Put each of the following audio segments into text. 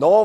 9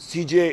CJ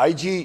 IG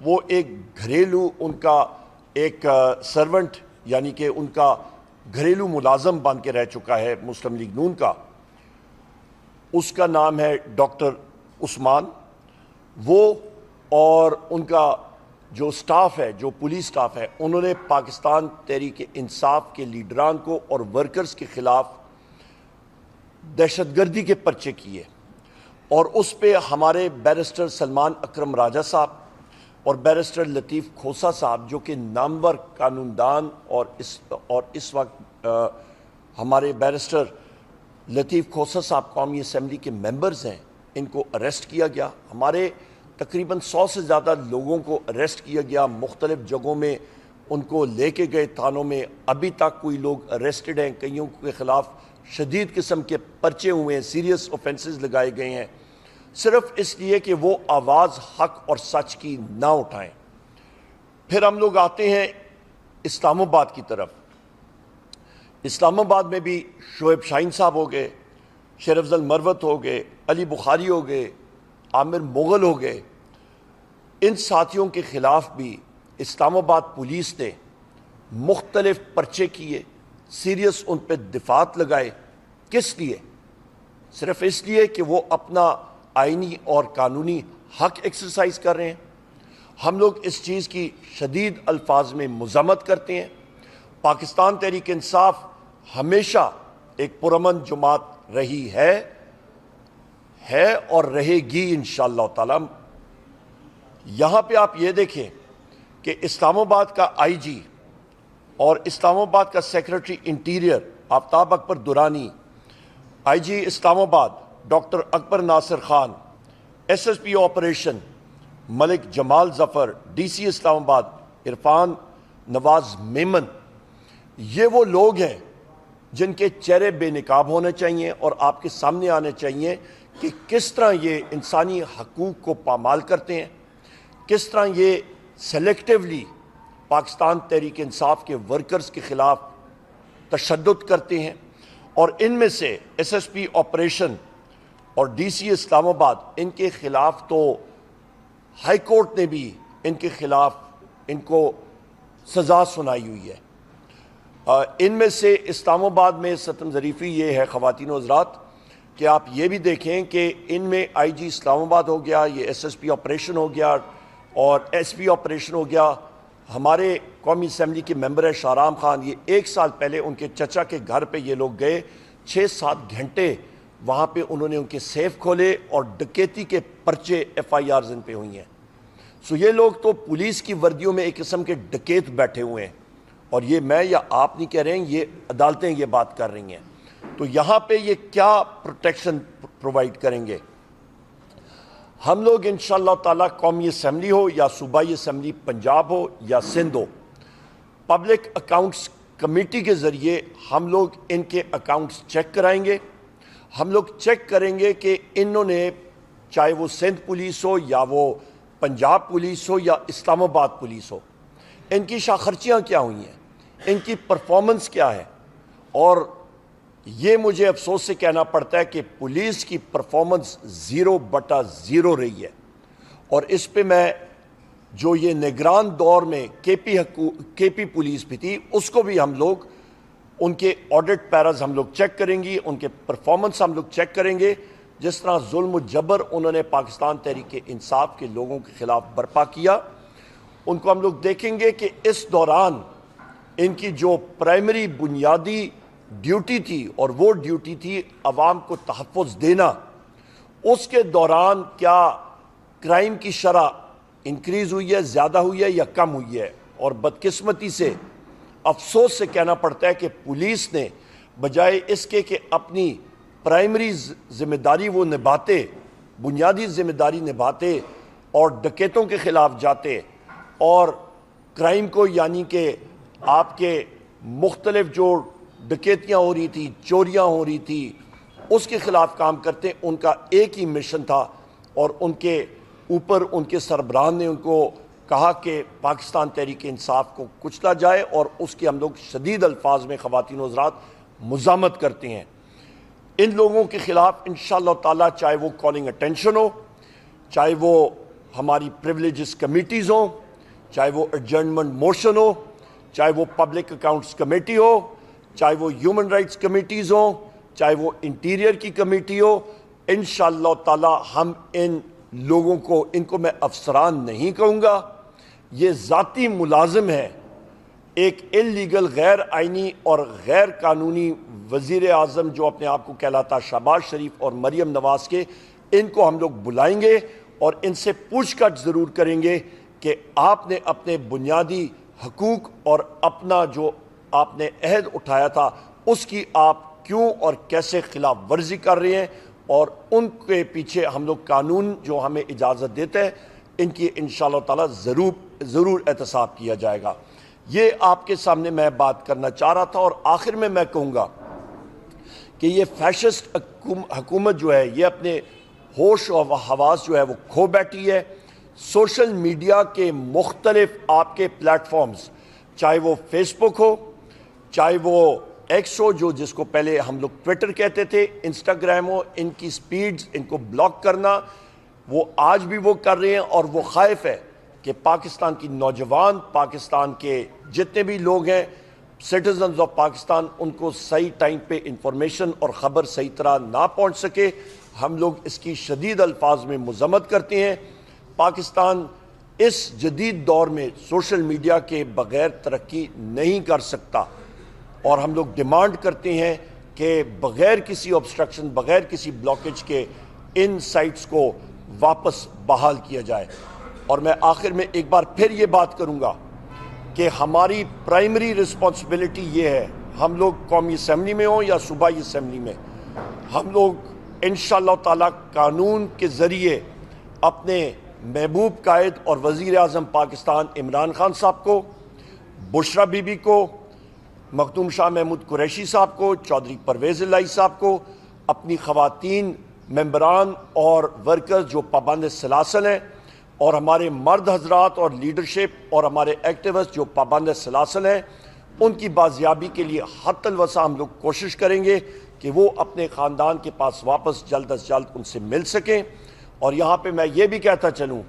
وہ ایک گھریلو ان کا ایک سرونٹ یعنی کہ ان کا گھریلو ملازم بن کے رہ چکا ہے مسلم لیگ نون کا. اس کا نام ہے ڈاکٹر عثمان. وہ اور ان کا جو سٹاف ہے, جو پولیس سٹاف ہے, انہوں نے پاکستان تحریک انصاف کے لیڈران کو اور ورکرز کے خلاف دہشت گردی کے پرچے کیے, اور اس پہ ہمارے بیرسٹر سلمان اکرم راجہ صاحب اور بیرسٹر لطیف کھوسا صاحب, جو کہ نامور قانوندان اور اس وقت ہمارے بیرسٹر لطیف کھوسا صاحب قومی اسمبلی کے ممبرز ہیں, ان کو اریسٹ کیا گیا. ہمارے تقریباً 100 سے زیادہ لوگوں کو اریسٹ کیا گیا, مختلف جگہوں میں ان کو لے کے گئے تھانوں میں. ابھی تک کوئی لوگ اریسٹڈ ہیں, کئیوں کے خلاف شدید قسم کے پرچے ہوئے ہیں, سیریس اوفینسز لگائے گئے ہیں, صرف اس لیے کہ وہ آواز حق اور سچ کی نہ اٹھائیں. پھر ہم لوگ آتے ہیں اسلام آباد کی طرف. اسلام آباد میں بھی شعیب شاہین صاحب ہو گئے, شیر افضل مروت ہو گئے, علی بخاری ہو گئے, عامر مغل ہو گئے. ان ساتھیوں کے خلاف بھی اسلام آباد پولیس نے مختلف پرچے کیے, سیریس ان پہ دفعات لگائے. کس لیے؟ صرف اس لیے کہ وہ اپنا آئینی اور قانونی حق ایکسرسائز کر رہے ہیں. ہم لوگ اس چیز کی شدید الفاظ میں مذمت کرتے ہیں. پاکستان تحریک انصاف ہمیشہ ایک پرامن جماعت رہی ہے اور رہے گی انشاءاللہ تعالی. یہاں پہ آپ یہ دیکھیں کہ اسلام آباد کا آئی جی اور اسلام آباد کا secretary interior Aftab Akbar Durrani, I G Islamabad doctor Akbar Nasir Khan, S S P operation Malik Jamal Zafar, D C Islamabad Irfan نواز میمن, یہ وہ لوگ ہیں جن کے چہرے بے نقاب ہونے چاہیے اور آپ کے سامنے آنے چاہیے کہ کس طرح یہ انسانی حقوق کو پامال کرتے ہیں, کس طرح یہ سلیکٹیولی پاکستان تحریک انصاف کے ورکرز کے خلاف تشدد کرتے ہیں. اور ان میں سے ایس ایس پی آپریشن اور ڈی سی اسلام آباد, ان کے خلاف تو ہائی کورٹ نے بھی ان کے خلاف ان کو سزا سنائی ہوئی ہے. ان میں سے اسلام آباد میں ستم ظریفی یہ ہے خواتین و حضرات کہ آپ یہ بھی دیکھیں کہ ان میں آئی جی اسلام آباد ہو گیا, یہ ایس ایس پی آپریشن ہو گیا اور ایس پی آپریشن ہو گیا. ہمارے قومی اسمبلی کے ممبر ہے شاہرام خان, یہ 1 سال پہلے ان کے چچا کے گھر پہ یہ لوگ گئے, 6-7 گھنٹے وہاں پہ انہوں نے ان کے سیف کھولے اور ڈکیتی کے پرچے ایف آئی آرز ان پہ ہوئی ہیں. سو یہ لوگ تو پولیس کی وردیوں میں ایک قسم کے ڈکیت بیٹھے ہوئے ہیں, اور یہ میں یا آپ نہیں کہہ رہے ہیں, یہ عدالتیں یہ بات کر رہی ہیں. تو یہاں پہ یہ کیا پروٹیکشن پرووائڈ کریں گے؟ ہم لوگ انشاءاللہ تعالیٰ قومی اسمبلی ہو یا صوبائی اسمبلی پنجاب ہو یا سندھ ہو, پبلک اکاؤنٹس کمیٹی کے ذریعے ہم لوگ ان کے اکاؤنٹس چیک کرائیں گے. ہم لوگ چیک کریں گے کہ انہوں نے, چاہے وہ سندھ پولیس ہو یا وہ پنجاب پولیس ہو یا اسلام آباد پولیس ہو, ان کی شاہ خرچیاں کیا ہوئی ہیں, ان کی پرفارمنس کیا ہے. اور یہ مجھے افسوس سے کہنا پڑتا ہے کہ پولیس کی پرفارمنس 0/0 رہی ہے. اور اس پہ میں جو یہ نگران دور میں کے پی پولیس بھی تھی, اس کو بھی ہم لوگ ان کے آڈٹ پیراز ہم لوگ چیک کریں گے, ان کے پرفارمنس ہم لوگ چیک کریں گے. جس طرح ظلم و جبر انہوں نے پاکستان تحریک انصاف کے لوگوں کے خلاف برپا کیا, ان کو ہم لوگ دیکھیں گے کہ اس دوران ان کی جو پرائمری بنیادی ڈیوٹی تھی, اور وہ ڈیوٹی تھی عوام کو تحفظ دینا, اس کے دوران کیا کرائم کی شرح انکریز ہوئی ہے, زیادہ ہوئی ہے یا کم ہوئی ہے. اور بدقسمتی سے افسوس سے کہنا پڑتا ہے کہ پولیس نے بجائے اس کے کہ اپنی پرائمری ذمہ داری وہ نبھاتے, بنیادی ذمہ داری نبھاتے اور ڈکیتوں کے خلاف جاتے اور کرائم کو, یعنی کہ آپ کے مختلف جو ڈکیتیاں ہو رہی تھی, چوریاں ہو رہی تھی, اس کے خلاف کام کرتے. ان کا ایک ہی مشن تھا, اور ان کے اوپر ان کے سربراہ نے ان کو کہا کہ پاکستان تحریک انصاف کو کچلا جائے, اور اس کی ہم لوگ شدید الفاظ میں خواتین و حضرات مزاحمت کرتے ہیں. ان لوگوں کے خلاف انشاءاللہ تعالیٰ, چاہے وہ کالنگ اٹینشن ہو, چاہے وہ ہماری پریولیجز کمیٹیز ہوں، چاہے وہ ایڈجرنمنٹ موشن ہو، چاہے وہ پبلک اکاؤنٹس کمیٹی ہو، چاہے وہ ہیومن رائٹس کمیٹیز ہوں، چاہے وہ انٹیریئر کی کمیٹی ہو، انشاءاللہ تعالی ہم ان لوگوں کو، ان کو میں افسران نہیں کہوں گا، یہ ذاتی ملازم ہیں ایک انلیگل، غیر آئینی اور غیر قانونی وزیر اعظم جو اپنے آپ کو کہلاتا شہباز شریف اور مریم نواز کے، ان کو ہم لوگ بلائیں گے اور ان سے پوچھ گچھ ضرور کریں گے کہ آپ نے اپنے بنیادی حقوق اور اپنا جو آپ نے عہد اٹھایا تھا اس کی آپ کیوں اور کیسے خلاف ورزی کر رہے ہیں، اور ان کے پیچھے ہم لوگ قانون جو ہمیں اجازت دیتے ہیں ان کی انشاءاللہ تعالی ضرور احتساب کیا جائے گا۔ یہ آپ کے سامنے میں بات کرنا چاہ رہا تھا، اور آخر میں کہوں گا کہ یہ فیشسٹ حکومت جو ہے یہ اپنے ہوش و حواس جو ہے وہ کھو بیٹھی ہے۔ سوشل میڈیا کے مختلف آپ کے پلیٹ فارمز، چاہے وہ فیس بک ہو، چاہے وہ ایکس ہو جو جس کو پہلے ہم لوگ ٹویٹر کہتے تھے، انسٹاگرام ہو، ان کی سپیڈز، ان کو بلاک کرنا وہ آج بھی وہ کر رہے ہیں، اور وہ خائف ہے کہ پاکستان کی نوجوان، پاکستان کے جتنے بھی لوگ ہیں سٹیزنز آف پاکستان، ان کو صحیح ٹائم پہ انفارمیشن اور خبر صحیح طرح نہ پہنچ سکے۔ ہم لوگ اس کی شدید الفاظ میں مذمت کرتے ہیں۔ پاکستان اس جدید دور میں سوشل میڈیا کے بغیر ترقی نہیں کر سکتا، اور ہم لوگ ڈیمانڈ کرتے ہیں کہ بغیر کسی obstruction، بغیر کسی بلاکیج کے ان سائٹس کو واپس بحال کیا جائے۔ اور میں آخر میں ایک بار پھر یہ بات کروں گا کہ ہماری پرائمری رسپانسبلٹی یہ ہے، ہم لوگ قومی اسمبلی میں ہوں یا صوبائی اسمبلی میں، ہم لوگ انشاءاللہ تعالی قانون کے ذریعے اپنے محبوب قائد اور وزیر اعظم پاکستان عمران خان صاحب کو، بشرا بی بی کو، مخدوم شاہ محمود قریشی صاحب کو، چودھری پرویز الہی صاحب کو، اپنی خواتین ممبران اور ورکرز جو پابند سلاسل ہیں، اور ہمارے مرد حضرات اور لیڈرشپ اور ہمارے ایکٹیوسٹ جو پابند سلاسل ہیں، ان کی بازیابی کے لیے حتی الوسع ہم لوگ کوشش کریں گے کہ وہ اپنے خاندان کے پاس واپس جلد از جلد ان سے مل سکیں۔ اور یہاں پہ میں یہ بھی کہتا چلوں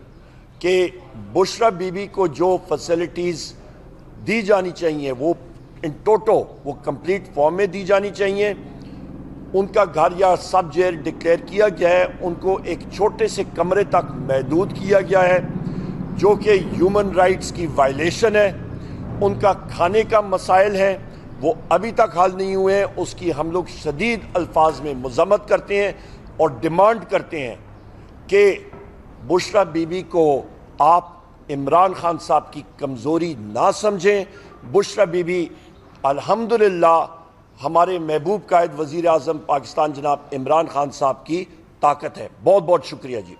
کہ بشرا بی بی کو جو فیسلٹیز دی جانی چاہیے وہ ان ٹوٹو وہ کمپلیٹ فارم میں دی جانی چاہیے۔ ان کا گھر یا سب جیل ڈکلیئر کیا گیا ہے، ان کو ایک چھوٹے سے کمرے تک محدود کیا گیا ہے جو کہ ہیومن رائٹس کی وائلیشن ہے۔ ان کا کھانے کا مسائل ہے وہ ابھی تک حل نہیں ہوئے ہیں، اس کی ہم لوگ شدید الفاظ میں مذمت کرتے ہیں اور ڈیمانڈ کرتے ہیں کہ بشرا بی بی کو آپ عمران خان صاحب کی کمزوری نہ سمجھیں۔ بشرا بی بی الحمدللہ ہمارے محبوب قائد وزیر اعظم پاکستان جناب عمران خان صاحب کی طاقت ہے۔ بہت بہت شکریہ جی۔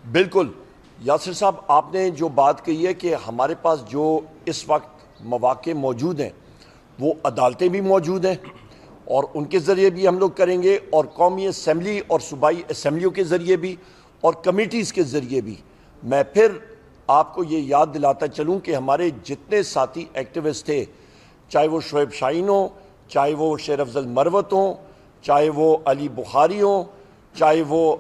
بالکل یاسر صاحب، آپ نے جو بات کہی ہے کہ ہمارے پاس جو اس وقت مواقع موجود ہیں وہ عدالتیں بھی موجود ہیں، اور ان کے ذریعے بھی ہم لوگ کریں گے، اور قومی اسمبلی اور صوبائی اسمبلیوں کے ذریعے بھی، اور کمیٹیز کے ذریعے بھی۔ میں پھر آپ کو یہ یاد دلاتا چلوں کہ ہمارے جتنے ساتھی ایکٹیوسٹ تھے، چاہے وہ شعیب شاہین ہوں، چاہے وہ شیر افضل مروت ہوں، چاہے وہ علی بخاری ہوں، چاہے وہ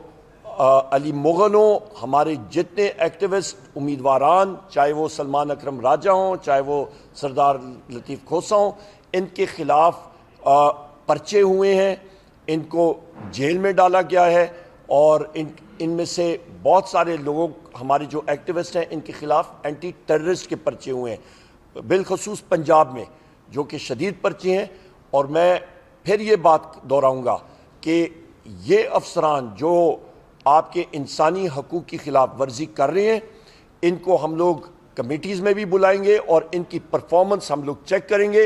علی مغل ہوں، ہمارے جتنے ایکٹیوسٹ امیدواران، چاہے وہ سلمان اکرم راجہ ہوں، چاہے وہ سردار لطیف کھوسہ ہوں، ان کے خلاف پرچے ہوئے ہیں، ان کو جیل میں ڈالا گیا ہے، اور ان میں سے بہت سارے لوگوں، ہمارے جو ایکٹیوسٹ ہیں، ان کے خلاف اینٹی ٹیررسٹ کے پرچے ہوئے ہیں، بالخصوص پنجاب میں جو کہ شدید پرچے ہیں۔ اور میں پھر یہ بات دہراؤں گا کہ یہ افسران جو آپ کے انسانی حقوق کی خلاف ورزی کر رہے ہیں، ان کو ہم لوگ کمیٹیز میں بھی بلائیں گے، اور ان کی پرفارمنس ہم لوگ چیک کریں گے،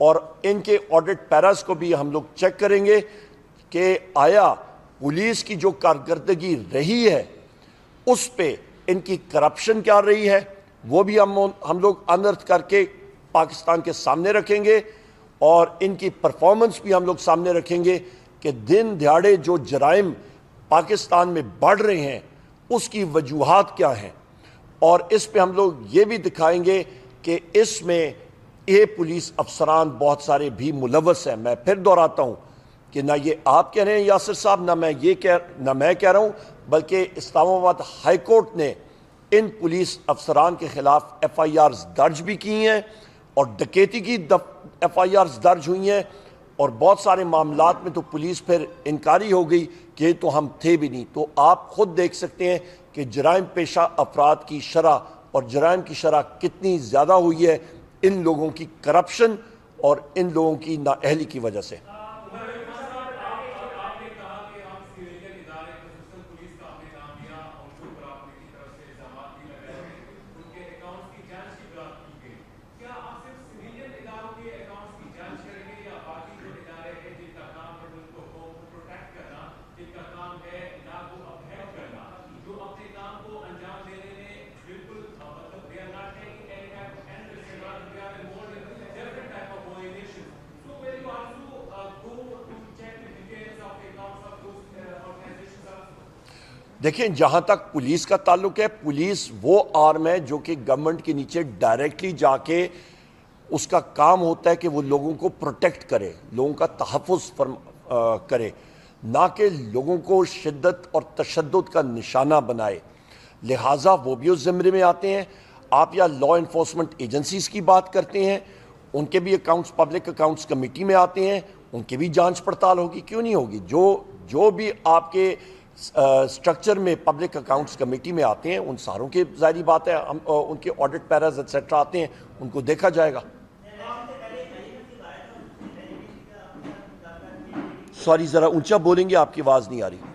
اور ان کے آڈٹ پیراز کو بھی ہم لوگ چیک کریں گے کہ آیا پولیس کی جو کارکردگی رہی ہے اس پہ ان کی کرپشن کیا رہی ہے، وہ بھی ہم لوگ انرتھ کر کے پاکستان کے سامنے رکھیں گے اور ان کی پرفارمنس بھی ہم لوگ سامنے رکھیں گے کہ دن دہاڑے جو جرائم پاکستان میں بڑھ رہے ہیں اس کی وجوہات کیا ہیں، اور اس پہ ہم لوگ یہ بھی دکھائیں گے کہ اس میں یہ پولیس افسران بہت سارے بھی ملوث ہیں۔ میں پھر دہراتا ہوں کہ نہ یہ آپ کہہ رہے ہیں یاسر صاحب، نہ میں کہہ رہا ہوں، بلکہ اسلام آباد ہائی کورٹ نے ان پولیس افسران کے خلاف ایف آئی آرز درج بھی کی ہیں اور ڈکیتی کی ایف آئی آرز درج ہوئی ہیں، اور بہت سارے معاملات میں تو پولیس پھر انکاری ہو گئی کہ تو ہم تھے بھی نہیں۔ تو آپ خود دیکھ سکتے ہیں کہ جرائم پیشہ افراد کی شرح اور جرائم کی شرح کتنی زیادہ ہوئی ہے ان لوگوں کی کرپشن اور ان لوگوں کی نااہلی کی وجہ سے۔ دیکھیں، جہاں تک پولیس کا تعلق ہے، پولیس وہ آرم ہے جو کہ گورنمنٹ کے نیچے ڈائریکٹلی جا کے اس کا کام ہوتا ہے کہ وہ لوگوں کو پروٹیکٹ کرے، لوگوں کا تحفظ کرے، نہ کہ لوگوں کو شدت اور تشدد کا نشانہ بنائے۔ لہٰذا وہ بھی اس زمرے میں آتے ہیں۔ آپ یا لا انفورسمنٹ ایجنسیز کی بات کرتے ہیں، ان کے بھی اکاؤنٹس پبلک اکاؤنٹس کمیٹی میں آتے ہیں، ان کی بھی جانچ پڑتال ہوگی، کیوں نہیں ہوگی؟ جو بھی آپ کے سٹرکچر میں پبلک اکاؤنٹس کمیٹی میں آتے ہیں ان ساروں کے ظاہری بات ہے ان کے آڈٹ پیراز ایٹسیٹرا آتے ہیں، ان کو دیکھا جائے گا۔ سوری ذرا اونچا بولیں گے، آپ کی آواز نہیں آ رہی۔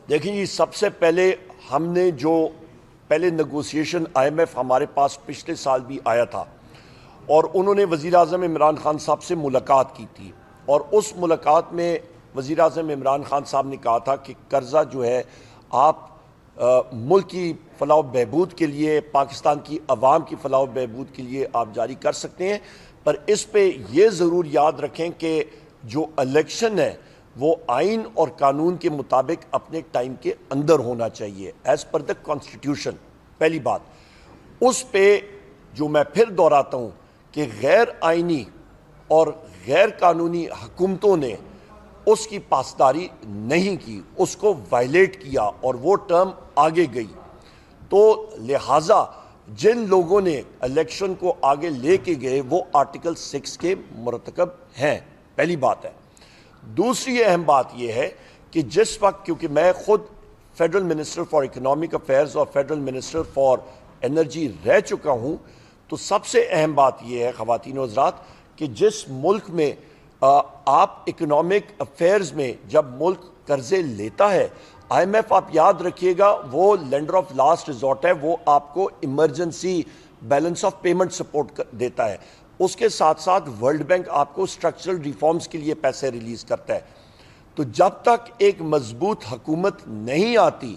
دیکھیں جی، سب سے پہلے ہم نے جو پہلے نیگوسیشن آئی ایم ایف ہمارے پاس پچھلے سال بھی آیا تھا اور انہوں نے وزیر اعظم عمران خان صاحب سے ملاقات کی تھی، اور اس ملاقات میں وزیر اعظم عمران خان صاحب نے کہا تھا کہ قرضہ جو ہے آپ ملک کی فلاح و بہبود کے لیے، پاکستان کی عوام کی فلاح و بہبود کے لیے آپ جاری کر سکتے ہیں، پر اس پہ یہ ضرور یاد رکھیں کہ جو الیکشن ہے وہ آئین اور قانون کے مطابق اپنے ٹائم کے اندر ہونا چاہیے، ایز پر دا کانسٹیٹیوشن۔ پہلی بات اس پہ جو میں پھر دہراتا ہوں کہ غیر آئینی اور غیر قانونی حکومتوں نے اس کی پاسداری نہیں کی، اس کو وائلیٹ کیا اور وہ ٹرم آگے گئی۔ تو لہٰذا جن لوگوں نے الیکشن کو آگے لے کے گئے وہ آرٹیکل 6 کے مرتکب ہیں، پہلی بات ہے۔ دوسری اہم بات یہ ہے کہ جس وقت، کیونکہ میں خود federal minister for economic affairs اور فیڈرل منسٹر فار انرجی رہ چکا ہوں، تو سب سے اہم بات یہ ہے خواتین و حضرات کہ جس ملک میں آپ اکنامک افیئرز میں جب ملک قرضے لیتا ہے، آئی ایم ایف آپ یاد رکھیے گا وہ لینڈر آف لاسٹ ریزورٹ ہے، وہ آپ کو emergency balance of payment support دیتا ہے۔ اس کے ساتھ ساتھ ورلڈ بینک آپ کو اسٹرکچرل ریفارمز کے لیے پیسے ریلیز کرتا ہے۔ تو جب تک ایک مضبوط حکومت نہیں آتی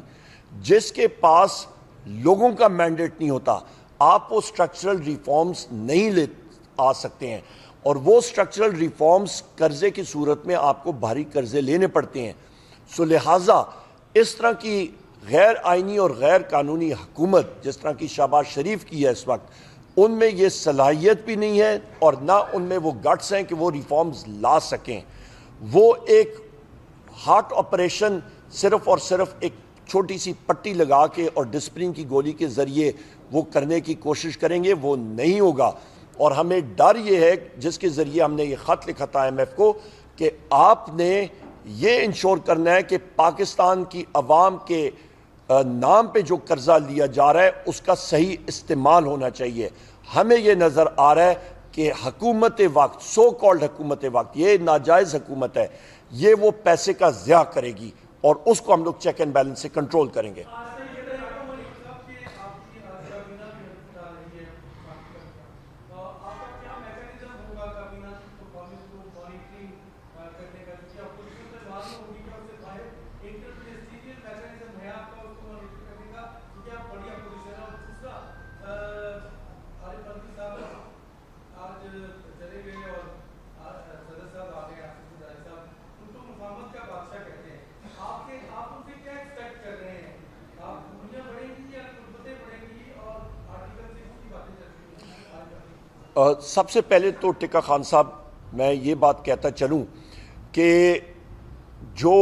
جس کے پاس لوگوں کا مینڈیٹ نہیں ہوتا، آپ وہ اسٹرکچرل ریفارمز نہیں لے آ سکتے ہیں، اور وہ اسٹرکچرل ریفارمز قرضے کی صورت میں آپ کو بھاری قرضے لینے پڑتے ہیں۔ سو لہٰذا اس طرح کی غیر آئینی اور غیر قانونی حکومت جس طرح کی شہباز شریف کی ہے اس وقت، ان میں یہ صلاحیت بھی نہیں ہے اور نہ ان میں وہ گٹس ہیں کہ وہ ریفارمز لا سکیں۔ وہ ایک ہارٹ آپریشن صرف اور صرف ایک چھوٹی سی پٹی لگا کے اور ڈسپلن کی گولی کے ذریعے وہ کرنے کی کوشش کریں گے، وہ نہیں ہوگا۔ اور ہمیں ڈر یہ ہے جس کے ذریعے ہم نے یہ خط لکھا تھا ایم ایف کو کہ آپ نے یہ انشور کرنا ہے کہ پاکستان کی عوام کے نام پہ جو قرضہ لیا جا رہا ہے اس کا صحیح استعمال ہونا چاہیے۔ ہمیں یہ نظر آ رہا ہے کہ حکومت وقت، سو کالڈ حکومت وقت، یہ ناجائز حکومت ہے، یہ وہ پیسے کا ضیاع کرے گی اور اس کو ہم لوگ چیک اینڈ بیلنس سے کنٹرول کریں گے. سب سے پہلے تو ٹکا خان صاحب میں یہ بات کہتا چلوں کہ جو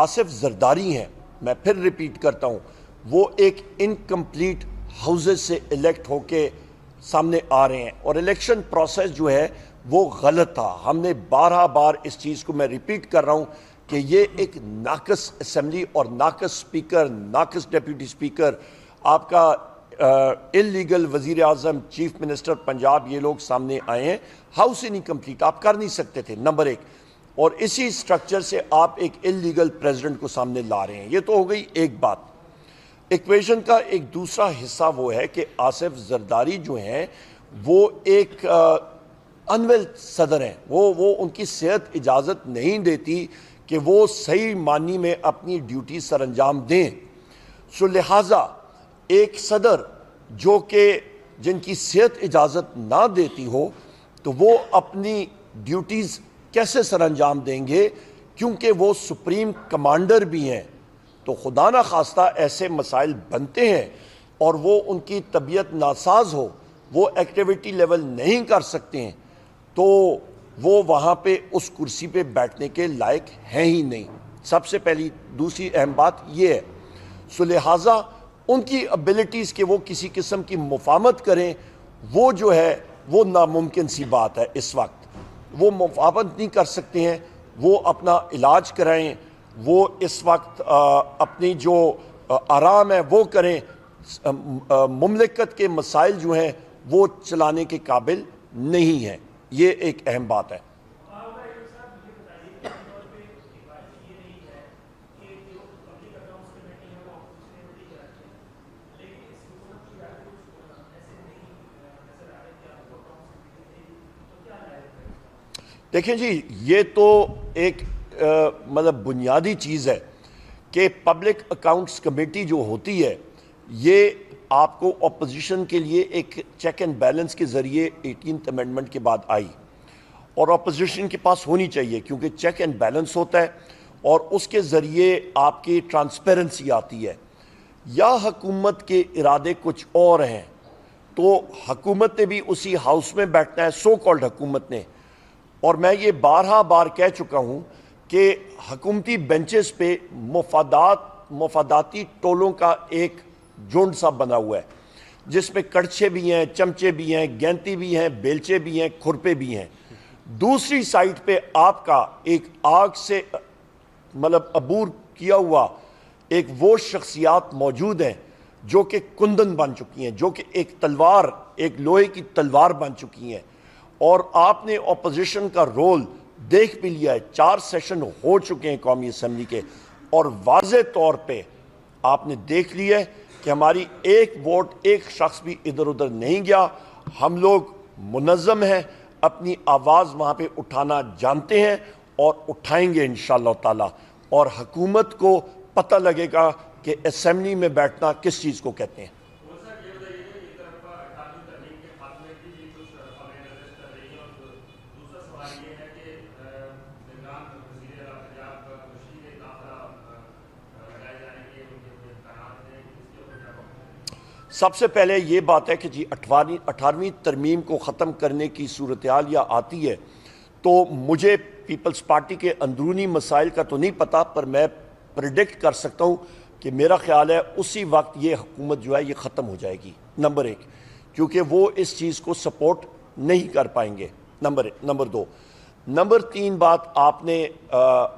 آصف زرداری ہیں، میں پھر ریپیٹ کرتا ہوں، وہ ایک انکمپلیٹ ہاؤسز سے الیکٹ ہو کے سامنے آ رہے ہیں، اور الیکشن پروسیس جو ہے وہ غلط تھا. ہم نے بار اس چیز کو میں ریپیٹ کر رہا ہوں کہ یہ ایک ناقص اسمبلی اور ناقص سپیکر، ناقص ڈیپیوٹی سپیکر، آپ کا انلیگل وزیر اعظم، چیف منسٹر پنجاب، یہ لوگ سامنے آئے ہیں. ہاؤس ہی نہیں کمپلیٹ، آپ کر نہیں سکتے تھے، نمبر ایک. اور اسی سٹرکچر سے آپ ایک انلیگل پریزیڈنٹ کو سامنے لا رہے ہیں. یہ تو ہو گئی ایک بات. ایکویشن کا ایک دوسرا حصہ وہ ہے کہ آصف زرداری جو ہیں وہ ایک انویل صدر ہیں. وہ ان کی صحت اجازت نہیں دیتی کہ وہ صحیح معنی میں اپنی ڈیوٹی سر انجام دیں. سو لہٰذا ایک صدر جو کہ جن کی صحت اجازت نہ دیتی ہو تو وہ اپنی ڈیوٹیز کیسے سر انجام دیں گے، کیونکہ وہ سپریم کمانڈر بھی ہیں. تو خدا نہ خواستہ ایسے مسائل بنتے ہیں اور وہ ان کی طبیعت ناساز ہو، وہ ایکٹیویٹی لیول نہیں کر سکتے ہیں، تو وہ وہاں پہ اس کرسی پہ بیٹھنے کے لائق ہیں ہی نہیں. سب سے پہلی دوسری اہم بات یہ ہے. سو لہٰذا ان کی ابیلٹیز کہ وہ کسی قسم کی مفاہمت کریں، وہ جو ہے وہ ناممکن سی بات ہے. اس وقت وہ مفاہمت نہیں کر سکتے ہیں. وہ اپنا علاج کرائیں، وہ اس وقت اپنی جو آرام ہے وہ کریں. مملکت کے مسائل جو ہیں وہ چلانے کے قابل نہیں ہیں. یہ ایک اہم بات ہے. دیکھیں جی، یہ تو ایک مطلب بنیادی چیز ہے کہ پبلک اکاؤنٹس کمیٹی جو ہوتی ہے یہ آپ کو اپوزیشن کے لیے ایک چیک اینڈ بیلنس کے ذریعے 18th امینڈمنٹ کے بعد آئی، اور اپوزیشن کے پاس ہونی چاہیے کیونکہ چیک اینڈ بیلنس ہوتا ہے اور اس کے ذریعے آپ کی ٹرانسپیرنسی آتی ہے. یا حکومت کے ارادے کچھ اور ہیں تو حکومت نے بھی اسی ہاؤس میں بیٹھنا ہے، سو کالڈ حکومت نے. اور میں یہ بار کہہ چکا ہوں کہ حکومتی بینچز پہ مفاداتی ٹولوں کا ایک جھنڈ سا بنا ہوا ہے، جس میں کڑچھے بھی ہیں، چمچے بھی ہیں، گینتی بھی ہیں، بیلچے بھی ہیں، کھرپے بھی ہیں. دوسری سائٹ پہ آپ کا ایک آگ سے مطلب عبور کیا ہوا ایک وہ شخصیات موجود ہیں جو کہ کندن بن چکی ہیں، جو کہ ایک تلوار، ایک لوہے کی تلوار بن چکی ہیں. اور آپ نے اپوزیشن کا رول دیکھ بھی لیا ہے. 4 سیشن ہو چکے ہیں قومی اسمبلی کے، اور واضح طور پہ آپ نے دیکھ لیا ہے کہ ہماری ایک ووٹ ایک شخص بھی ادھر ادھر نہیں گیا. ہم لوگ منظم ہیں، اپنی آواز وہاں پہ اٹھانا جانتے ہیں اور اٹھائیں گے انشاءاللہ تعالی. اور حکومت کو پتہ لگے گا کہ اسمبلی میں بیٹھنا کس چیز کو کہتے ہیں. سب سے پہلے یہ بات ہے کہ جی 18ویں ترمیم کو ختم کرنے کی صورتحال یا آتی ہے تو مجھے پیپلز پارٹی کے اندرونی مسائل کا تو نہیں پتا، پر میں پریڈکٹ کر سکتا ہوں کہ میرا خیال ہے اسی وقت یہ حکومت جو ہے یہ ختم ہو جائے گی. نمبر 1، کیونکہ وہ اس چیز کو سپورٹ نہیں کر پائیں گے. نمبر 2. نمبر 3 بات آپ نے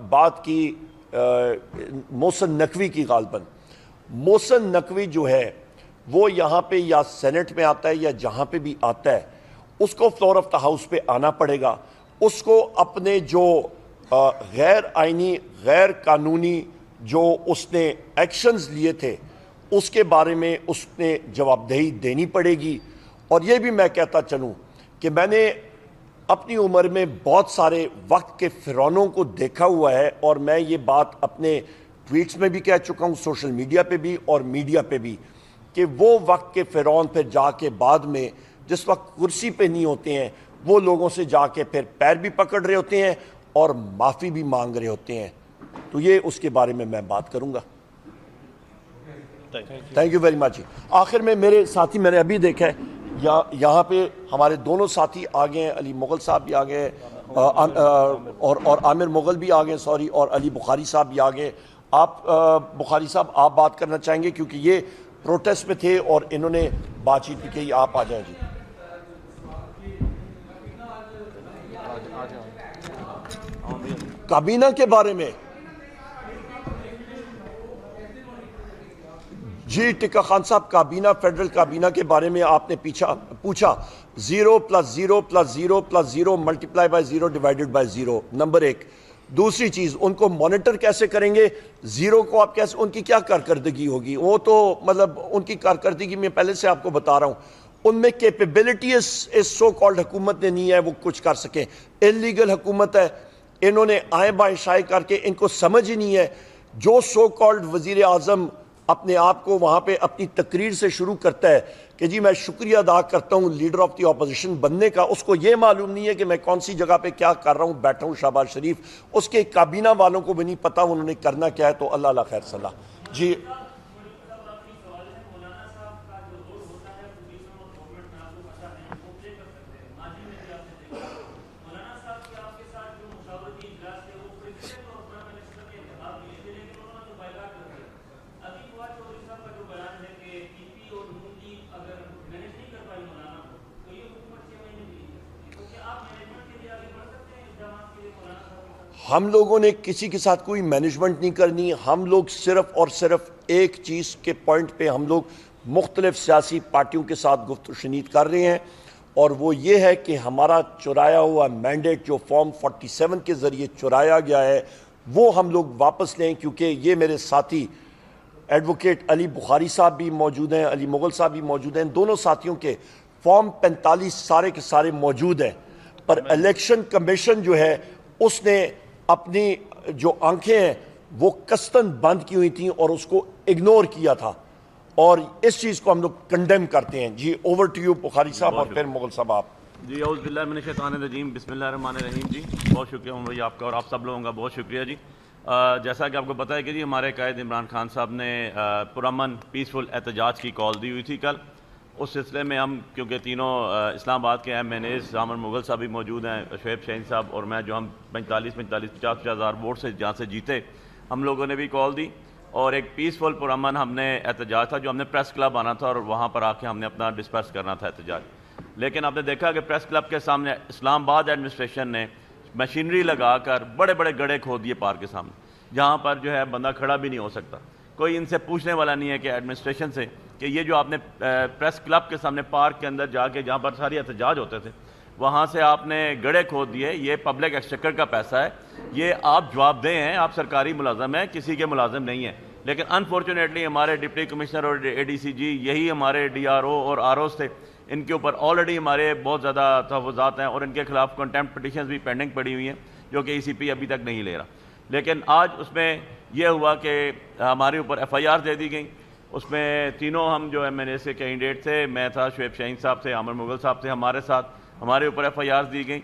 بات کی محسن نقوی کی. غالباً محسن نقوی جو ہے وہ یہاں پہ یا سینٹ میں آتا ہے یا جہاں پہ بھی آتا ہے، اس کو فلور آف دا ہاؤس پہ آنا پڑے گا. اس کو اپنے جو غیر آئینی، غیر قانونی جو اس نے ایکشنز لیے تھے اس کے بارے میں اس نے جواب دہی دینی پڑے گی. اور یہ بھی میں کہتا چلوں کہ میں نے اپنی عمر میں بہت سارے وقت کے فرعونوں کو دیکھا ہوا ہے، اور میں یہ بات اپنے ٹویٹس میں بھی کہہ چکا ہوں، سوشل میڈیا پہ بھی اور میڈیا پہ بھی، کہ وہ وقت کے فرعون پھر جا کے بعد میں جس وقت کرسی پہ نہیں ہوتے ہیں وہ لوگوں سے جا کے پھر پیر بھی پکڑ رہے ہوتے ہیں اور معافی بھی مانگ رہے ہوتے ہیں. تو یہ اس کے بارے میں بات کروں گا. Thank you very much. آخر میں میرے ساتھی میں نے ابھی دیکھا ہے یہاں پہ ہمارے دونوں ساتھی آ گئے ہیں، علی مغل صاحب بھی آ گئے اور عامر مغل بھی آ گئے سوری، اور علی بخاری صاحب بھی آ گئے. آپ بخاری صاحب آپ بات کرنا چاہیں گے کیونکہ یہ پروٹیسٹ میں تھے اور انہوں نے بات چیت بھی کی. آپ آ جائیں جی. کابینہ کے بارے میں جی ٹکا خان صاحب، کابینہ فیڈرل کابینہ کے بارے میں آپ نے پوچھا 0 + 0 + 0 + 0 × 0 / 0 نمبر 1. دوسری چیز، ان کو مانیٹر کیسے کریں گے؟ 0 کو آپ کیسے، ان کی کیا کارکردگی ہوگی؟ وہ تو مطلب ان کی کارکردگی میں پہلے سے آپ کو بتا رہا ہوں، ان میں کیپیبلٹی اس سو کالڈ حکومت نے نہیں ہے وہ کچھ کر سکیں. انلیگل حکومت ہے، انہوں نے آئیں بائیں شائع کر کے، ان کو سمجھ ہی نہیں ہے. جو سو کالڈ وزیر اعظم اپنے آپ کو وہاں پہ اپنی تقریر سے شروع کرتا ہے کہ جی میں شکریہ ادا کرتا ہوں لیڈر آف دی اپوزیشن بننے کا، اس کو یہ معلوم نہیں ہے کہ میں کون سی جگہ پہ کیا کر رہا ہوں، بیٹھا ہوں شہباز شریف. اس کے کابینہ والوں کو بھی نہیں پتا انہوں نے کرنا کیا ہے. تو اللہ اللہ خیر صلاح. جی ہم لوگوں نے کسی کے ساتھ کوئی مینجمنٹ نہیں کرنی. ہم لوگ صرف اور صرف ایک چیز کے پوائنٹ پہ ہم لوگ مختلف سیاسی پارٹیوں کے ساتھ گفت و شنید کر رہے ہیں، اور وہ یہ ہے کہ ہمارا چرایا ہوا مینڈیٹ جو فارم 47 کے ذریعے چرایا گیا ہے وہ ہم لوگ واپس لیں. کیونکہ یہ میرے ساتھی ایڈوکیٹ علی بخاری صاحب بھی موجود ہیں، علی مغل صاحب بھی موجود ہیں، دونوں ساتھیوں کے فارم 45 سارے کے سارے موجود ہیں. پر الیکشن کمیشن جو ہے اس نے اپنی جو آنکھیں ہیں وہ قصداً بند کی ہوئی تھیں اور اس کو اگنور کیا تھا، اور اس چیز کو ہم لوگ کنڈیم کرتے ہیں. جی اوور ٹو یو بخاری صاحب اور پھر مغل صاحب آپ. جی اعوذ باللہ من الشیطان الرجیم، بسم اللہ الرحمن الرحیم. جی بہت شکریہ ہوں بھائی آپ کا، اور آپ سب لوگوں کا بہت شکریہ. جی جیسا کہ آپ کو پتہ ہے کہ جی ہمارے قائد عمران خان صاحب نے پرامن پیسفل احتجاج کی کال دی ہوئی تھی کل. اس سلسلے میں ہم کیونکہ تینوں اسلام آباد کے ایم این ایز، عامر مغل صاحب بھی موجود ہیں، شعیب شاہین صاحب اور میں، جو ہم 50 ہزار ووٹ سے جہاں سے جیتے، ہم لوگوں نے بھی کال دی. اور ایک پیسفل پرامن ہم نے احتجاج تھا جو ہم نے پریس کلب آنا تھا اور وہاں پر آ کے ہم نے اپنا ڈسپرس کرنا تھا احتجاج. لیکن آپ نے دیکھا کہ پریس کلب کے سامنے اسلام آباد ایڈمنسٹریشن نے مشینری لگا کر بڑے بڑے گڑھے کھود دیے پارک کے سامنے، جہاں پر جو ہے بندہ کھڑا بھی نہیں ہو سکتا. کوئی ان سے پوچھنے والا نہیں ہے کہ ایڈمنسٹریشن سے کہ یہ جو آپ نے پریس کلب کے سامنے پارک کے اندر جا کے جہاں پر ساری احتجاج ہوتے تھے وہاں سے آپ نے گڑھے کھود دیے، یہ پبلک ایکسچیکر کا پیسہ ہے، یہ آپ جواب دہ ہیں، آپ سرکاری ملازم ہیں، کسی کے ملازم نہیں ہیں. لیکن انفارچونیٹلی ہمارے ڈپٹی کمشنر اور اے ڈی سی جی، یہی ہمارے ڈی آر او اور آر اوز تھے، ان کے اوپر آلریڈی ہمارے بہت زیادہ تحفظات ہیں اور ان کے خلاف کنٹیمپٹ پٹیشنز بھی پینڈنگ پڑی ہوئی ہیں جو کہ ای سی پی ابھی تک نہیں لے رہا. لیکن آج اس میں یہ ہوا کہ ہمارے اوپر ایف آئی آر دے دی گئی. اس میں تینوں ہم جو ایم این اے سے کینڈیڈیٹ تھے، میں تھا، شعیب شاہین صاحب تھے، عامر مغل صاحب تھے ہمارے ساتھ، ہمارے اوپر ایف آئی آر دی گئی.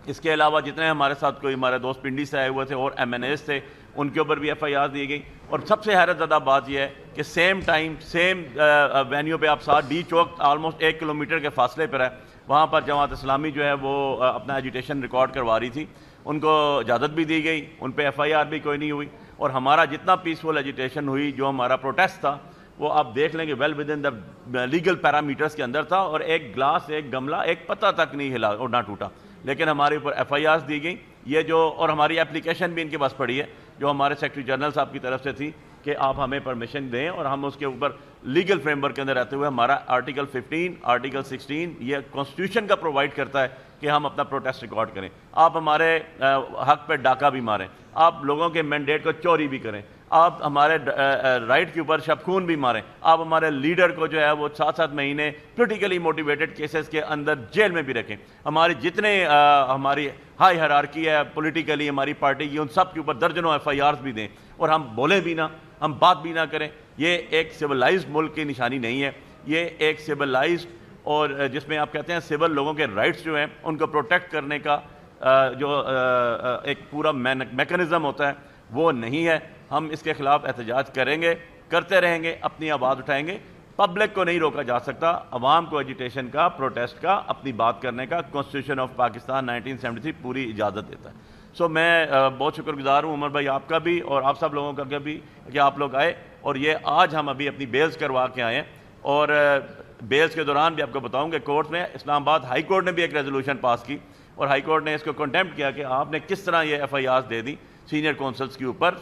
اس کے علاوہ جتنے ہمارے ساتھ کوئی ہمارے دوست پنڈی سے آئے ہوئے تھے اور ایم این ایز تھے ان کے اوپر بھی ایف آئی آر دی گئی. اور سب سے حیرت زدہ بات یہ ہے کہ سیم ٹائم سیم وینیو پہ آپ ساتھ ڈی چوک آلموسٹ 1 کلومیٹر کے فاصلے پر ہے، وہاں پر جماعت اسلامی جو ہے وہ اپنا ایجیٹیشن ریکارڈ کروا رہی تھی، ان کو اجازت بھی دی گئی، ان پہ ایف آئی آر بھی کوئی نہیں ہوئی. اور ہمارا جتنا پیسفل ایجیٹیشن ہوئی، جو ہمارا پروٹیسٹ تھا، وہ آپ دیکھ لیں گے well with in the legal parameters کے اندر تھا، اور ایک گلاس، ایک گملہ، ایک پتہ تک نہیں ہلا اور نہ ٹوٹا. لیکن ہمارے اوپر ایف آئی آرز دی گئی. یہ جو اور ہماری اپلیکیشن بھی ان کے پاس پڑی ہے جو ہمارے سیکرٹری جنرل صاحب کی طرف سے تھی کہ آپ ہمیں پرمیشن دیں، اور ہم اس کے اوپر لیگل فریم ورک کے اندر رہتے ہوئے ہمارا آرٹیکل 15 آرٹیکل 16 یہ کانسٹیٹیوشن کا پرووائڈ کرتا ہے کہ ہم اپنا پروٹیسٹ ریکارڈ کریں. آپ ہمارے حق پہ ڈاکہ بھی ماریں، آپ لوگوں کے مینڈیٹ کو چوری بھی کریں، آپ ہمارے رائٹ کے اوپر شب خون بھی ماریں, آپ ہمارے لیڈر کو جو ہے وہ 7 مہینے پولیٹیکلی موٹیویٹڈ کیسز کے اندر جیل میں بھی رکھیں, ہماری جتنے ہماری ہائی ہیرارکی ہے پولیٹیکلی ہماری پارٹی کی, ان سب کے اوپر درجنوں FIRs بھی دیں, اور ہم بولیں بھی نہ, ہم بات بھی نہ کریں. یہ ایک سویلائزڈ ملک کی نشانی نہیں ہے, یہ ایک سویلائزڈ اور جس میں آپ کہتے ہیں سول لوگوں کے رائٹس جو ہیں ان کو پروٹیکٹ کرنے کا جو ایک پورا میکنزم ہوتا ہے وہ نہیں ہے. ہم اس کے خلاف احتجاج کریں گے, کرتے رہیں گے, اپنی آواز اٹھائیں گے. پبلک کو نہیں روکا جا سکتا, عوام کو ایجیٹیشن کا, پروٹیسٹ کا, اپنی بات کرنے کا کانسٹیٹیوشن آف پاکستان 1973 پوری اجازت دیتا ہے. سو میں بہت شکر گزار ہوں عمر بھائی آپ کا بھی اور آپ سب لوگوں کا بھی کہ آپ لوگ آئے, اور یہ آج ہم ابھی اپنی بیلز کروا کے آئے ہیں. اور بیلز کے دوران بھی آپ کو بتاؤں کہ کورٹ میں اسلام آباد ہائی کورٹ نے بھی ایک ریزولوشن پاس کی, اور ہائی کورٹ نے اس کو کنڈیمپ کیا کہ آپ نے کس طرح یہ FIRs دے دی سینئر کونسلز کے اوپر,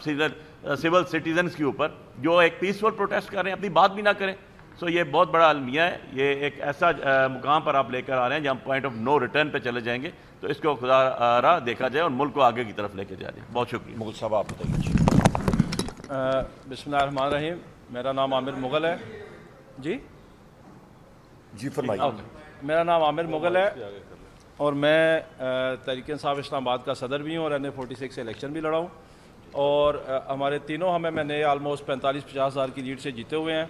سول سٹیزنز کے اوپر جو ایک پیسفل پروٹیسٹ کر رہے ہیں, اپنی بات بھی نہ کریں. سو یہ بہت بڑا المیہ ہے, یہ ایک ایسا مقام پر آپ لے کر آ رہے ہیں جہاں پوائنٹ آف نو ریٹرن پہ چلے جائیں گے. تو اس کو خدا را دیکھا جائے اور ملک کو آگے کی طرف لے کے جا رہے ہیں. بہت شکریہ. مغل صاحب آپ بتائیے. بسم اللہ الرحمن الرحیم. میرا نام عامر مغل ہے. جی فرمائیے. میرا نام عامر مغل ہے اور میں تحریک انصاف اسلام آباد کا صدر بھی ہوں اور NA46 سے الیکشن بھی لڑا ہوں, اور ہمارے تینوں میں نے آلموسٹ 45-50 ہزار کی لیڈ سے جیتے ہوئے ہیں.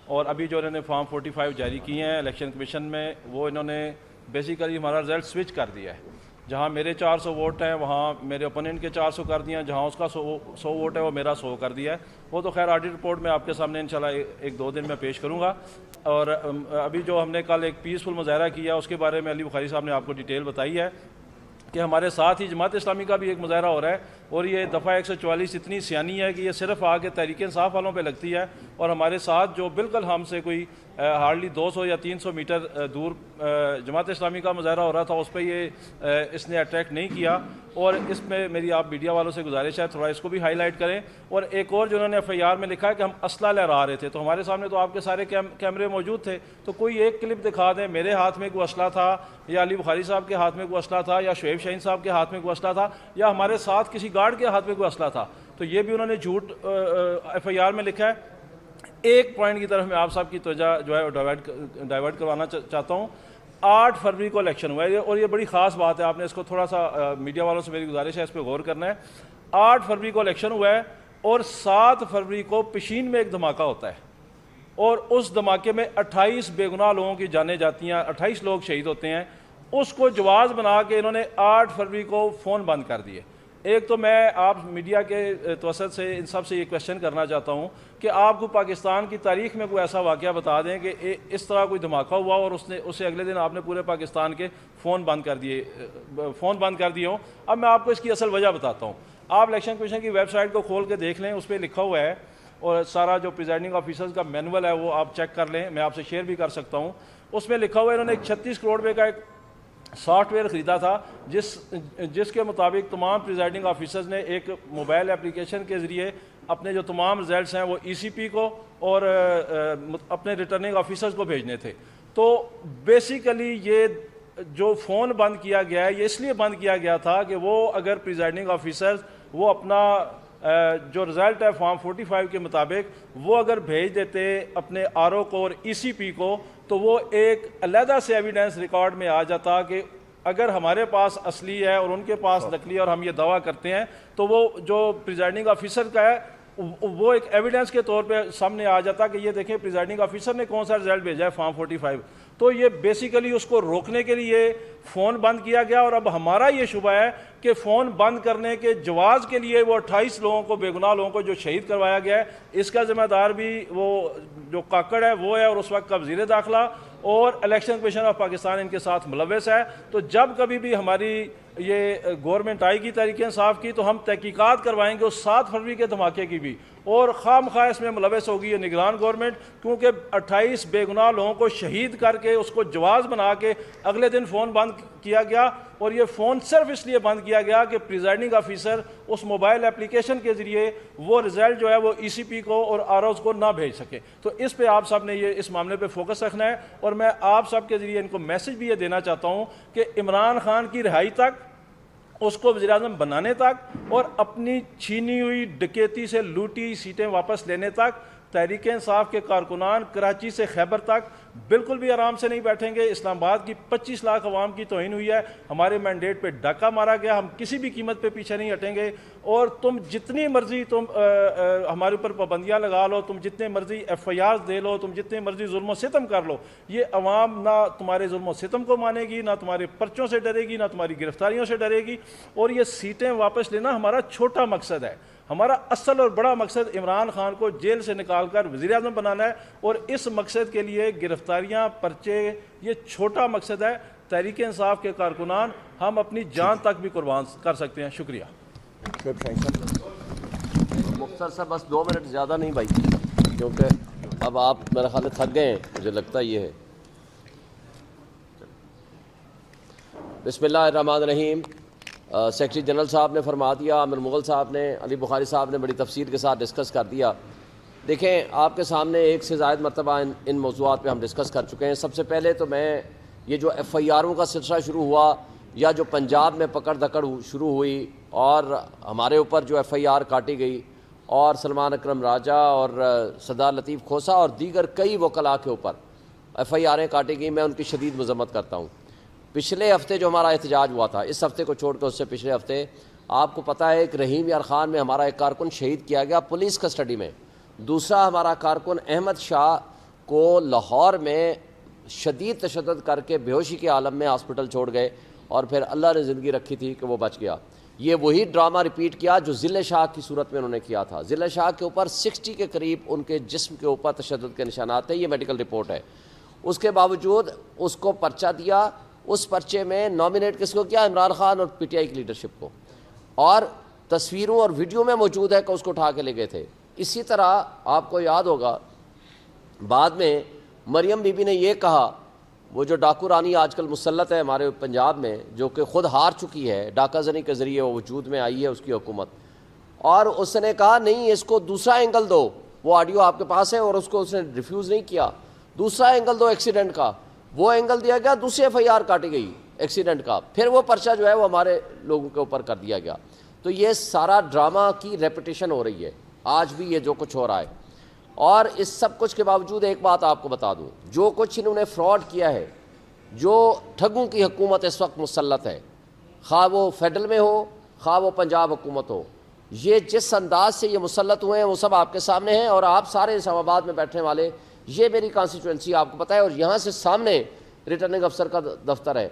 اور ابھی جو انہوں نے فارم 45 جاری کیے ہیں الیکشن کمیشن میں, وہ انہوں نے بیسیکلی ہمارا رزلٹ سوئچ کر دیا ہے. جہاں میرے 400 ووٹ ہیں وہاں میرے اوپوننٹ کے 400 کر دیا, جہاں اس کا 100 ووٹ ہے وہ میرا 100 کر دیا ہے. وہ تو خیر آڈٹ رپورٹ میں آپ کے سامنے انشاءاللہ 1-2 دن میں پیش کروں گا. اور ابھی جو ہم نے کل ایک پیسفل مظاہرہ کیا اس کے بارے میں علی بخاری صاحب نے آپ کو ڈیٹیل بتائی ہے کہ ہمارے ساتھ ہی جماعت اسلامی کا بھی ایک مظاہرہ ہو رہا ہے, اور یہ دفعہ 144 اتنی سیانی ہے کہ یہ صرف آگے تحریک انصاف والوں پہ لگتی ہے, اور ہمارے ساتھ جو بالکل ہم سے کوئی ہارڈلی 200 یا 300 میٹر دور جماعت اسلامی کا مظاہرہ ہو رہا تھا, اس پہ اس نے اٹریکٹ نہیں کیا. اور اس میں میری آپ میڈیا والوں سے گزارش ہے تھوڑا اس کو بھی ہائی لائٹ کریں. اور ایک اور جو انہوں نے FIR میں لکھا ہے کہ ہم اسلحہ لہرا رہے تھے, تو ہمارے سامنے تو آپ کے سارے کیمرے موجود تھے, تو کوئی ایک کلپ دکھا دیں میرے ہاتھ میں کوئی اسلحہ تھا یا علی بخاری صاحب کے ہاتھ میں کوئی اسلحہ تھا یا شعیب شاہین صاحب کے ہاتھ میں کوئی اسلحہ تھا یا ہمارے ساتھ کسی گارڈ کے ہاتھ میں کوئی اسلحہ تھا. تو یہ بھی انہوں نے جھوٹ FIR میں لکھا ہے. ایک پوائنٹ کی طرف میں آپ صاحب کی توجہ جو ہے ڈائیورٹ کروانا چاہتا ہوں. 8 فروری کو الیکشن ہوا ہے, اور یہ بڑی خاص بات ہے, آپ نے اس کو تھوڑا سا میڈیا والوں سے میری گزارش ہے اس پہ غور کرنا ہے. 8 فروری کو الیکشن ہوا ہے اور 7 فروری کو پشین میں ایک دھماکہ ہوتا ہے, اور اس دھماکے میں 28 بے گناہ لوگوں کی جانیں جاتی ہیں, 28 لوگ شہید ہوتے ہیں. اس کو جواز بنا کے انہوں نے 8 فروری کو فون بند کر دیے. ایک تو میں آپ میڈیا کے توسط سے ان سب سے یہ کویشچن کرنا چاہتا ہوں کہ آپ کو پاکستان کی تاریخ میں کوئی ایسا واقعہ بتا دیں کہ اس طرح کوئی دھماکہ ہوا اور اسے اگلے دن آپ نے پورے پاکستان کے فون بند کر دیے ہوں. اب میں آپ کو اس کی اصل وجہ بتاتا ہوں. آپ الیکشن کمیشن کی ویب سائٹ کو کھول کے دیکھ لیں, اس پہ لکھا ہوا ہے, اور سارا جو پریزائڈنگ آفیسرز کا مینول ہے وہ آپ چیک کر لیں, میں آپ سے شیئر بھی کر سکتا ہوں. اس میں لکھا ہوا ہے انہوں نے 36 کروڑ روپے کا ایک سافٹ ویئر خریدا تھا جس کے مطابق تمام پریزائڈنگ آفیسرز نے ایک موبائل اپلیکیشن کے ذریعے اپنے جو تمام رزلٹس ہیں وہ ECP کو اور اپنے ریٹرننگ آفیسرز کو بھیجنے تھے. تو بیسیکلی یہ جو فون بند کیا گیا ہے یہ اس لیے بند کیا گیا تھا کہ وہ اگر پریزائڈنگ آفیسرز وہ اپنا جو رزلٹ ہے فارم 45 کے مطابق وہ اگر بھیج دیتے اپنے RO کو اور ECP کو, تو وہ ایک علیحدہ سے ایویڈنس ریکارڈ میں آ جاتا کہ اگر ہمارے پاس اصلی ہے اور ان کے پاس نقلی اور ہم یہ دعویٰ کرتے ہیں, تو وہ جو پریزائڈنگ آفیسر کا ہے وہ ایک ایویڈنس کے طور پہ سامنے آ جاتا کہ یہ دیکھیں پریزائڈنگ آفیسر نے کون سا رزلٹ بھیجا ہے فارم 45. تو یہ بیسیکلی اس کو روکنے کے لیے فون بند کیا گیا, اور اب ہمارا یہ شبہ ہے کہ فون بند کرنے کے جواز کے لیے وہ 28 لوگوں کو بے گناہ لوگوں کو جو شہید کروایا گیا ہے اس کا ذمہ دار بھی وہ جو کاکڑ ہے وہ ہے, اور اس وقت کا وزیر داخلہ اور الیکشن کمیشن آف پاکستان ان کے ساتھ ملوث ہے. تو جب کبھی بھی ہماری یہ گورنمنٹ آئے گی تحریک انصاف کی تو ہم تحقیقات کروائیں گے اس 7 فروری کے دھماکے کی بھی, اور خواہ مخواہ اس میں ملوث ہوگی یہ نگران گورنمنٹ, کیونکہ 28 بے گناہ لوگوں کو شہید کر کے اس کو جواز بنا کے اگلے دن فون بند کیا گیا. اور یہ فون صرف اس لیے بند کیا گیا کہ پریزائڈنگ آفیسر اس موبائل اپلیکیشن کے ذریعے وہ رزلٹ جو ہے وہ ECP کو اور ROs کو نہ بھیج سکے. تو اس پہ آپ سب نے یہ اس معاملے پہ فوکس رکھنا ہے, اور میں آپ سب کے ذریعے ان کو میسج بھی یہ دینا چاہتا ہوں کہ عمران خان کی رہائی تک اس کو وزیر اعظم بنانے تک اور اپنی چھینی ہوئی ڈکیتی سے لوٹی سیٹیں واپس لینے تک تحریک انصاف کے کارکنان کراچی سے خیبر تک بالکل بھی آرام سے نہیں بیٹھیں گے. اسلام آباد کی 25 لاکھ عوام کی توہین ہوئی ہے, ہمارے مینڈیٹ پہ ڈاکہ مارا گیا, ہم کسی بھی قیمت پہ پیچھے نہیں ہٹیں گے. اور تم جتنی مرضی تم ہمارے اوپر پابندیاں لگا لو, تم جتنے مرضی ایف آئی آر دے لو, تم جتنے مرضی ظلم و ستم کر لو, یہ عوام نہ تمہارے ظلم و ستم کو مانے گی, نہ تمہارے پرچوں سے ڈرے گی, نہ تمہاری گرفتاریوں سے ڈرے گی. اور یہ سیٹیں واپس لینا ہمارا چھوٹا مقصد ہے. ہمارا اصل اور بڑا مقصد عمران خان کو جیل سے نکال کر وزیر اعظم بنانا ہے, اور اس مقصد کے لیے گرفتاریاں, پرچے, یہ چھوٹا مقصد ہے. تحریک انصاف کے کارکنان ہم اپنی جان تک بھی قربان کر سکتے ہیں. شکریہ. مختصر صاحب بس 2 منٹ, زیادہ نہیں بھائی, کیونکہ اب آپ میرا خیال ہے تھک گئے ہیں, مجھے لگتا یہ ہے. بسم اللہ الرحمن الرحیم. سیکرٹری جنرل صاحب نے فرما دیا, امیر مغل صاحب نے, علی بخاری صاحب نے بڑی تفصیل کے ساتھ ڈسکس کر دیا. دیکھیں آپ کے سامنے ایک سے زائد مرتبہ ان موضوعات پہ ہم ڈسکس کر چکے ہیں. سب سے پہلے تو میں یہ جو ایف آئی آروں کا سلسلہ شروع ہوا, یا جو پنجاب میں پکڑ دکڑ شروع ہوئی اور ہمارے اوپر جو ایف آئی آر کاٹی گئی, اور سلمان اکرم راجہ اور سردار لطیف کھوسہ اور دیگر کئی وکلاء کے اوپر ایف آئی آریں کاٹی گئی, میں ان کی شدید مذمت کرتا ہوں. پچھلے ہفتے جو ہمارا احتجاج ہوا تھا, اس ہفتے کو چھوڑ کر اس سے پچھلے ہفتے, آپ کو پتہ ہے کہ رحیم یار خان میں ہمارا ایک کارکن شہید کیا گیا پولیس کسٹڈی میں. دوسرا ہمارا کارکن احمد شاہ کو لاہور میں شدید تشدد کر کے بے ہوشی کے عالم میں ہاسپٹل چھوڑ گئے, اور پھر اللہ نے زندگی رکھی تھی کہ وہ بچ گیا. یہ وہی ڈرامہ ریپیٹ کیا جو ذل شاہ کی صورت میں انہوں نے کیا تھا. ذل شاہ کے اوپر 60 کے قریب ان کے جسم کے اوپر تشدد کے نشانات ہیں, یہ میڈیکل رپورٹ ہے. اس کے باوجود اس کو پرچہ دیا. اس پرچے میں نامینیٹ کس کو کیا؟ عمران خان اور پی ٹی آئی کی لیڈرشپ کو, اور تصویروں اور ویڈیو میں موجود ہے کہ اس کو اٹھا کے لے گئے تھے. اسی طرح آپ کو یاد ہوگا بعد میں مریم بی بی نے یہ کہا, وہ جو ڈاکو رانی آج کل مسلط ہے ہمارے پنجاب میں, جو کہ خود ہار چکی ہے, ڈاکہ زنی کے ذریعے وہ وجود میں آئی ہے اس کی حکومت, اور اس نے کہا نہیں اس کو دوسرا اینگل دو. وہ آڈیو آپ کے پاس ہے, اور اس کو اس نے ریفیوز نہیں کیا. دوسرا اینگل دو ایکسیڈنٹ کا, وہ اینگل دیا گیا, دوسری ایف آئی آر کاٹی گئی ایکسیڈنٹ کا, پھر وہ پرچہ جو ہے وہ ہمارے لوگوں کے اوپر کر دیا گیا. تو یہ سارا ڈرامہ کی ریپیٹیشن ہو رہی ہے آج بھی, یہ جو کچھ ہو رہا ہے. اور اس سب کچھ کے باوجود ایک بات آپ کو بتا دوں, جو کچھ انہوں نے فراڈ کیا ہے, جو ٹھگوں کی حکومت اس وقت مسلط ہے, خواہ وہ فیڈرل میں ہو خواہ وہ پنجاب حکومت ہو, یہ جس انداز سے یہ مسلط ہوئے ہیں وہ سب آپ کے سامنے ہیں. اور آپ سارے اسلام آباد میں بیٹھنے والے, یہ میری کانسٹیچوئنسی آپ کو پتہ ہے, اور یہاں سے سامنے ریٹرننگ افسر کا دفتر ہے.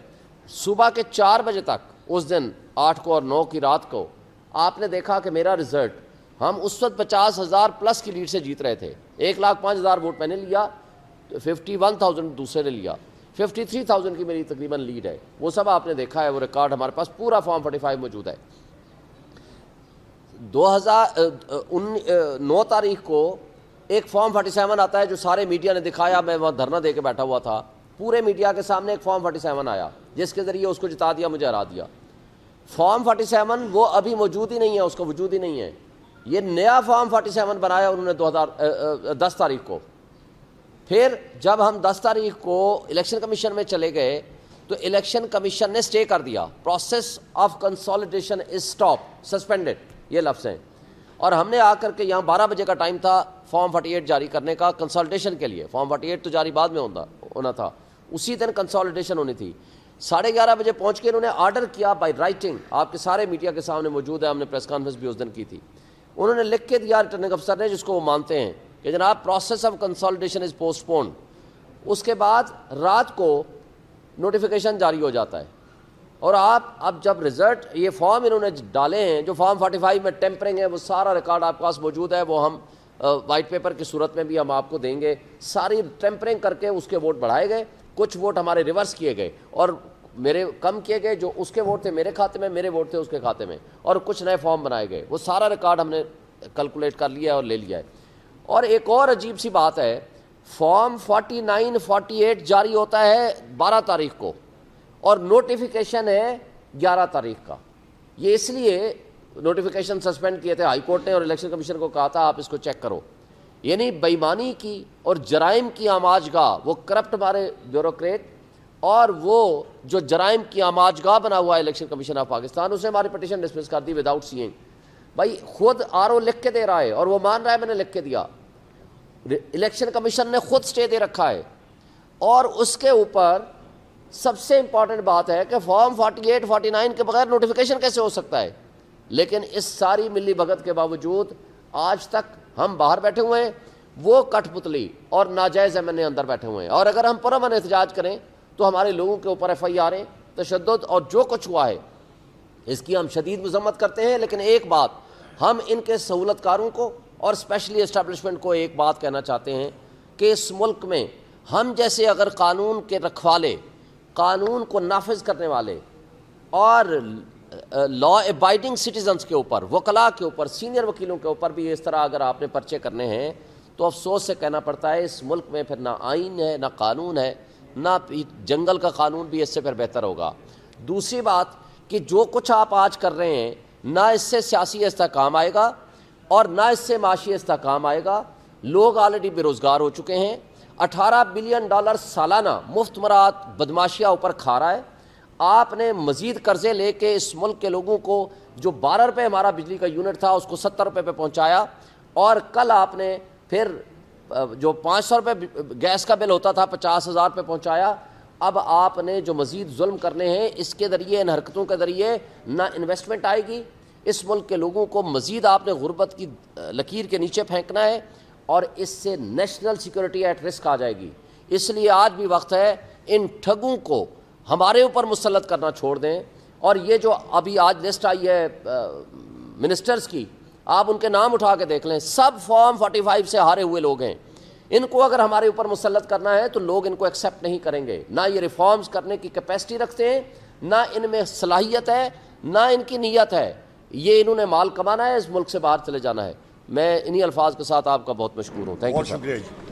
صبح کے 4 بجے تک اس دن 8 کو اور 9 کی رات کو آپ نے دیکھا کہ میرا رزلٹ, ہم اس وقت 50,000 پلس کی لیڈ سے جیت رہے تھے. 1,05,000 ووٹ میں نے لیا, 51,000 دوسرے نے لیا, 53,000 کی میری تقریباً لیڈ ہے. وہ سب آپ نے دیکھا ہے, وہ ریکارڈ ہمارے پاس پورا فارم 45 موجود ہے. 9 تاریخ کو ایک فارم 47 آتا ہے جو سارے میڈیا نے دکھایا, میں وہاں دھرنا دے کے بیٹھا ہوا تھا, پورے میڈیا کے سامنے ایک فارم 47 آیا جس کے ذریعے اس کو جتا دیا, مجھے ہرا دیا. فارم 47 وہ ابھی موجود ہی نہیں ہے, اس کا وجود ہی نہیں ہے. یہ نیا فارم 47 بنایا انہوں نے 10 تاریخ کو. پھر جب ہم 10 تاریخ کو الیکشن کمیشن میں چلے گئے تو الیکشن کمیشن نے سٹے کر دیا, process of consolidation is stop, suspended, یہ لفظ ہیں. اور ہم نے آ کر کے یہاں 12 بجے کا ٹائم تھا فارم 48 جاری کرنے کا کنسالیڈیشن کے لیے. فارم 48 تو جاری بعد میں ہونا تھا, اسی دن کنسالیڈیشن ہونی تھی. 11:30 بجے پہنچ کے انہوں نے آرڈر کیا بائی رائٹنگ, آپ کے سارے میڈیا کے سامنے موجود ہے, ہم نے پریس کانفرنس بھی اس دن کی تھی. انہوں نے لکھ کے دیا ریٹرننگ افسر نے, جس کو وہ مانتے ہیں, کہ جناب process of consolidation is postponed. اس کے بعد رات کو نوٹیفیکیشن جاری ہو جاتا ہے. اور آپ اب جب رزلٹ, یہ فارم انہوں نے ڈالے ہیں جو فارم 45 میں ٹیمپرنگ ہے, وہ سارا ریکارڈ آپ کے پاس موجود ہے, وہ ہم وائٹ پیپر کی صورت میں بھی ہم آپ کو دیں گے. ساری ٹیمپرنگ کر کے اس کے ووٹ بڑھائے گئے, کچھ ووٹ ہمارے ریورس کیے گئے اور میرے کم کیے گئے, جو اس کے ووٹ تھے میرے کھاتے میں, میرے ووٹ تھے اس کے کھاتے میں, اور کچھ نئے فارم بنائے گئے. وہ سارا ریکارڈ ہم نے کیلکولیٹ کر لیا ہے اور لے لیا ہے. اور ایک اور عجیب سی بات ہے, فارم 49 48 جاری ہوتا ہے 12 تاریخ کو, اور نوٹیفیکیشن ہے 11 تاریخ کا. یہ اس لیے نوٹیفیکیشن سسپینڈ کیے تھے ہائی کورٹ نے, اور الیکشن کمیشن کو کہا تھا آپ اس کو چیک کرو. یعنی بےایمانی کی اور جرائم کی آماج گاہ وہ کرپٹ ہمارے بیوروکریٹ اور وہ جو جرائم کی آماجگاہ بنا ہوا ہے الیکشن کمیشن آف پاکستان، اسے ہماری پٹیشن ڈسمس کر دی وداؤٹ سیئنگ. بھائی خود RO لکھ کے دے رہا ہے اور وہ مان رہا ہے میں نے لکھ کے دیا. الیکشن کمیشن نے خود سٹے دے رکھا ہے. اور اس کے اوپر سب سے امپورٹنٹ بات ہے کہ فارم 48 49 کے بغیر نوٹیفیکیشن کیسے ہو سکتا ہے. لیکن اس ساری ملی بھگت کے باوجود آج تک ہم باہر بیٹھے ہوئے ہیں، وہ کٹ پتلی اور ناجائز MNA اندر بیٹھے ہوئے ہیں. اور اگر ہم پرامن احتجاج کریں تو ہمارے لوگوں کے اوپر FIR تشدد اور جو کچھ ہوا ہے اس کی ہم شدید مذمت کرتے ہیں. لیکن ایک بات ہم ان کے سہولت کاروں کو اور اسپیشلی اسٹیبلشمنٹ کو ایک بات کہنا چاہتے ہیں کہ اس ملک میں ہم جیسے اگر قانون کے رکھوالے، قانون کو نافذ کرنے والے اور لا ابائڈنگ سٹیزنز کے اوپر، وکلاء کے اوپر، سینئر وکیلوں کے اوپر بھی اس طرح اگر آپ نے پرچے کرنے ہیں تو افسوس سے کہنا پڑتا ہے اس ملک میں پھر نہ آئین ہے، نہ قانون ہے، نہ جنگل کا قانون بھی اس سے پھر بہتر ہوگا. دوسری بات کہ جو کچھ آپ آج کر رہے ہیں نہ اس سے سیاسی استحکام آئے گا اور نہ اس سے معاشی استحکام آئے گا. لوگ آلریڈی بے روزگار ہو چکے ہیں. $18 بلین سالانہ مفت مراد بدماشیاں اوپر کھا رہا ہے. آپ نے مزید قرضے لے کے اس ملک کے لوگوں کو جو $12 ہمارا بجلی کا یونٹ تھا اس کو $70 پہ پہنچایا، اور کل آپ نے پھر جو $500 گیس کا بل ہوتا تھا $50,000 پہ پہنچایا. اب آپ نے جو مزید ظلم کرنے ہیں اس کے ذریعے، ان حرکتوں کے ذریعے نہ انویسٹمنٹ آئے گی، اس ملک کے لوگوں کو مزید آپ نے غربت کی لکیر کے نیچے پھینکنا ہے، اور اس سے نیشنل سیکورٹی ایٹ رسک آ جائے گی. اس لیے آج بھی وقت ہے ان ٹھگوں کو ہمارے اوپر مسلط کرنا چھوڑ دیں. اور یہ جو ابھی آج لسٹ آئی ہے منسٹرز کی، آپ ان کے نام اٹھا کے دیکھ لیں، سب فارم 45 سے ہارے ہوئے لوگ ہیں. ان کو اگر ہمارے اوپر مسلط کرنا ہے تو لوگ ان کو ایکسیپٹ نہیں کریں گے. نہ یہ ریفارمز کرنے کی کیپیسٹی رکھتے ہیں، نہ ان میں صلاحیت ہے، نہ ان کی نیت ہے. یہ انہوں نے مال کمانا ہے، اس ملک سے باہر چلے جانا ہے. میں انہی الفاظ کے ساتھ آپ کا بہت مشکور ہوں. Thank you. بہت شکریہ.